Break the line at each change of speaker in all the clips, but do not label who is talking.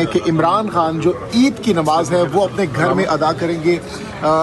ہیں کہ عمران خان جو عید کی نماز ہے وہ اپنے گھر میں ادا کریں گے.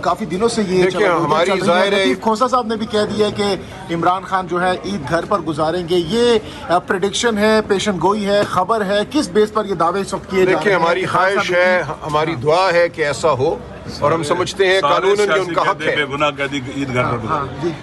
کافی دنوں سے یہ
ہماری ظاہر ہے
کھوسا صاحب نے بھی کہہ دیا ہے کہ عمران خان جو ہے عید گھر پر گزاریں گے. یہ پریڈکشن ہے, پیشن گوئی ہے, خبر ہے, کس بیس پر یہ دعوے اس وقت کیے جا رہے ہیں؟
دیکھیں ہماری خواہش ہے, ہماری دعا ہے کہ ایسا ہو, اور ہم سمجھتے ہیں قانوناً یہ ان کا حق ہے.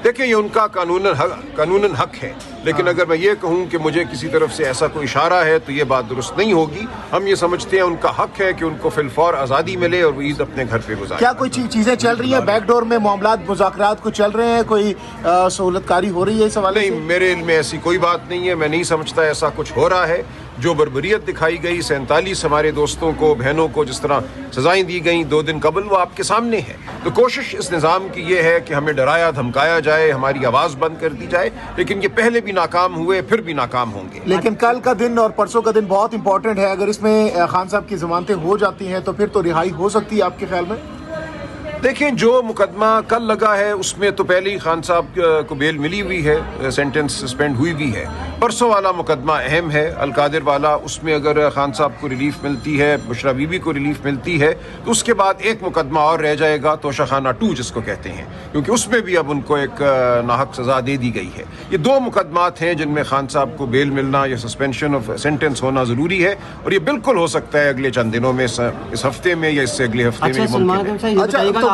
دیکھیں یہ ان کا قانوناً حق ہے, لیکن اگر میں یہ کہوں کہ مجھے کسی طرف سے ایسا کوئی اشارہ ہے تو یہ بات درست نہیں ہوگی. ہم یہ سمجھتے ہیں ان کا حق ہے کہ ان کو فی الفور آزادی ملے اور وہ عید اپنے گھر پہ گزارے.
کیا کوئی چیزیں چل رہی ہیں بیک ڈور میں, معاملات مذاکرات کو چل رہے ہیں, کوئی سہولت کاری ہو رہی ہے اس حوالے سے؟
نہیں, میرے علم میں ایسی کوئی بات نہیں ہے. میں نہیں سمجھتا ایسا کچھ ہو رہا ہے. جو بربریت دکھائی گئی 47 ہمارے دوستوں کو, بہنوں کو جس طرح سزائیں دی گئیں 2 دن قبل, وہ آپ کے سامنے ہے. تو کوشش اس نظام کی یہ ہے کہ ہمیں ڈرایا دھمکایا جائے, ہماری آواز بند کر دی جائے, لیکن یہ پہلے بھی ناکام ہوئے, پھر بھی ناکام ہوں گے.
لیکن کل کا دن اور پرسوں کا دن بہت امپورٹنٹ ہے. اگر اس میں خان صاحب کی ضمانتیں ہو جاتی ہیں تو پھر تو رہائی ہو سکتی ہے آپ کے خیال میں؟
دیکھیں جو مقدمہ کل لگا ہے اس میں تو پہلے ہی خان صاحب کو بیل ملی ہوئی ہے, سینٹنس سسپینڈ ہوئی بھی ہے. پرسوں والا مقدمہ اہم ہے, القادر والا. اس میں اگر خان صاحب کو ریلیف ملتی ہے, بشرا بی بی کو ریلیف ملتی ہے, تو اس کے بعد ایک مقدمہ اور رہ جائے گا, توشہ خانہ 2 جس کو کہتے ہیں, کیونکہ اس میں بھی اب ان کو ایک ناحق سزا دے دی گئی ہے. یہ 2 مقدمات ہیں جن میں خان صاحب کو بیل ملنا یا سسپینشن آف سینٹنس ہونا ضروری ہے, اور یہ بالکل ہو سکتا ہے اگلے چند دنوں میں, اس ہفتے میں یا اس سے اگلے ہفتے میں.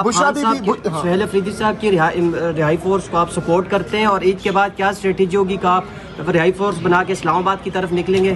سہیل افریدی صاحب کی رہائی فورس کو آپ سپورٹ کرتے ہیں, اور عید کے بعد کیا اسٹریٹجی ہوگی کہ آپ رہائی فورس بنا کے اسلام آباد کی طرف نکلیں گے؟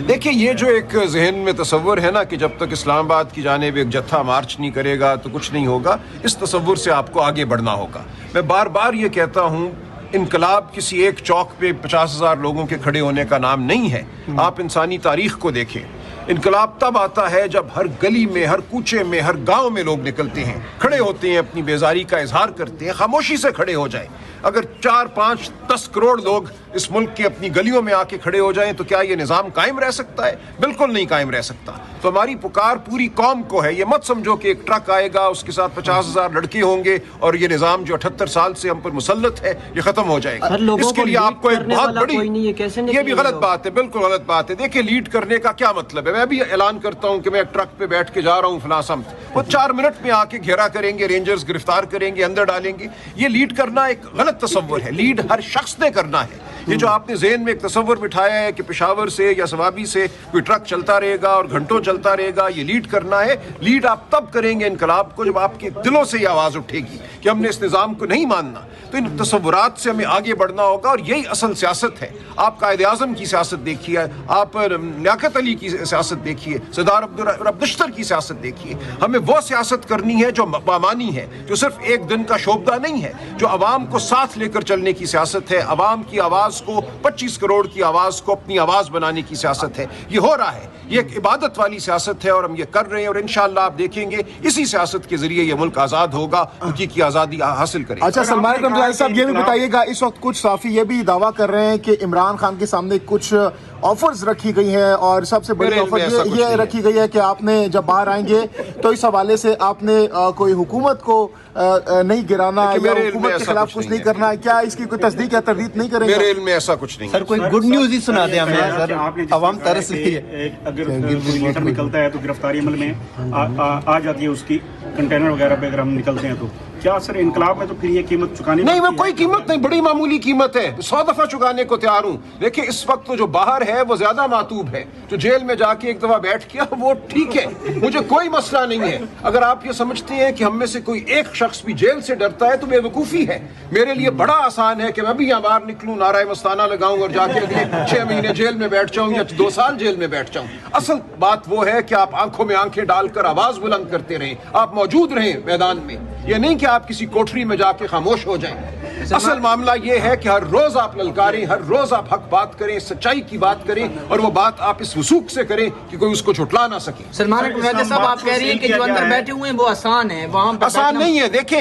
دیکھیں یہ جو ایک ذہن میں تصور ہے نا کہ جب تک اسلام آباد کی جانب ایک جتھا مارچ نہیں کرے گا تو کچھ نہیں ہوگا, اس تصور سے آپ کو آگے بڑھنا ہوگا. میں بار بار یہ کہتا ہوں, انقلاب کسی ایک چوک پہ 50,000 لوگوں کے کھڑے ہونے کا نام نہیں ہے. آپ انسانی تاریخ کو دیکھیں, انقلاب تب آتا ہے جب ہر گلی میں, ہر کوچے میں, ہر گاؤں میں لوگ نکلتے ہیں, کھڑے ہوتے ہیں, اپنی بیزاری کا اظہار کرتے ہیں, خاموشی سے کھڑے ہو جائیں. اگر 4, 5, 10 کروڑ لوگ اس ملک کی اپنی گلیوں میں آ کے کھڑے ہو جائیں تو کیا یہ نظام قائم رہ سکتا ہے؟ بالکل نہیں قائم رہ سکتا. تو ہماری پکار پوری قوم کو ہے. یہ مت سمجھو کہ ایک ٹرک آئے گا, اس کے ساتھ 50,000 لڑکے ہوں گے اور یہ نظام جو 78 سال سے ہم پر مسلط ہے یہ ختم ہو جائے گا. اس کے لیے آپ کو ایک بہت بڑی, یہ بھی غلط بات ہے, بالکل غلط بات ہے. دیکھیں لیڈ کرنے کا کیا مطلب ہے؟ میں بھی اعلان کرتا ہوں کہ میں ایک ٹرک پہ بیٹھ کے جا رہا ہوں فلاں سمت, وہ 4 منٹ میں آ کے گھیرا کریں گے, رینجرز گرفتار کریں گے, اندر ڈالیں گے. یہ لیڈ کرنا ایک غلط تصور ہے. لیڈ ہر شخص نے کرنا ہے. یہ جو آپ نے ذہن میں ایک تصور بٹھایا ہے کہ پشاور سے یا سوابی سے کوئی ٹرک چلتا رہے گا اور گھنٹوں چلتا رہے گا, یہ لیڈ کرنا ہے. لیڈ آپ تب کریں گے انقلاب کو جب آپ کے دلوں سے یہ آواز اٹھے گی کہ ہم نے اس نظام کو نہیں ماننا. تو ان تصورات سے ہمیں آگے بڑھنا ہوگا, اور یہی اصل سیاست ہے. آپ قائد اعظم کی سیاست دیکھیے, آپ لیاقت علی کی سیاست دیکھیے, سردار عبدالرب کی سیاست دیکھیے. ہمیں وہ سیاست کرنی ہے جو بامانی ہے, جو صرف ایک دن کا شعبہ نہیں ہے, جو عوام کو ساتھ لے کر چلنے کی سیاست ہے, عوام کی آواز کو, 25 کروڑ کی آواز کو اپنی آواز بنانے کی سیاست ہے. یہ ہو رہا ہے, یہ ایک عبادت والی سیاست ہے, اور ہم یہ کر رہے ہیں, اور انشاءاللہ آپ دیکھیں گے اسی سیاست کے ذریعے یہ ملک آزاد ہوگا, حقیقی آزادی حاصل کرے گا.
اچھا سلمان رمضان صاحب یہ بھی بتائیے گا, اس وقت کچھ صحافی یہ بھی دعویٰ کر رہے ہیں کہ عمران خان کے سامنے کچھ آفرز رکھی گئی ہیں, اور سب سے بڑی آفر یہ رکھی گئی ہے کہ آپ نے جب باہر آئیں گے تو اس حوالے سے آپ نے کوئی حکومت کو نہیں گرانا یا حکومت کے خلاف کچھ نہیں کرنا. کیا اس کی کوئی تصدیق یا تردید نہیں کریں گے؟
میرے علم میں ایسا کچھ نہیں.
سر کوئی گڈ نیوز ہی سنا دیں ہمیں سر, عوام ترس رہی ہے.
اگر لیٹر نکلتا ہے تو گرفتاری عمل میں آ جاتی ہے اس کی, کنٹینر وغیرہ پہ اگر ہم نکلتے ہیں تو کیا سر انقلاب میں تو پھر یہ قیمت چکانی
نہیں؟ میں کوئی قیمت نہیں, بڑی معمولی قیمت ہے, 100 دفعہ چکانے کو تیار ہوں. دیکھیں اس وقت جو باہر ہے وہ زیادہ معتوب ہے, جو جیل میں جا کے ایک دفعہ بیٹھ گیا وہ ٹھیک ہے, مجھے کوئی مسئلہ نہیں ہے. اگر آپ یہ سمجھتے ہیں کہ ہم میں سے کوئی ایک شخص بھی جیل سے ڈرتا ہے تو بے وقوفی ہے. میرے لیے بڑا آسان ہے کہ میں بھی یہاں باہر نکلوں, نعرہ مستانہ لگاؤں اور جا کے اگلے 6 مہینے جیل میں بیٹھ جاؤں یا 2 سال جیل میں بیٹھ جاؤں. اصل بات وہ ہے کہ آپ آنکھوں میں آنکھیں ڈال کر آواز بلند کرتے رہیں, آپ موجود رہیں میدان میں, یہ نہیں کہ آپ کسی کوٹری میں جا کے خاموش ہو جائیں. اصل معاملہ یہ ہے کہ ہر روز آپ للکاریں, ہر روز آپ حق بات کریں, سچائی کی بات کریں, اور وہ بات آپ اس وثوق سے کریں کہ کوئی اس کو جھٹلا نہ سکے.
سلمان صاحب آپ کہہ رہی ہیں کہ جو اندر بیٹھے ہوئے ہیں وہ آسان ہے, وہاں
آسان نہیں ہے. دیکھیں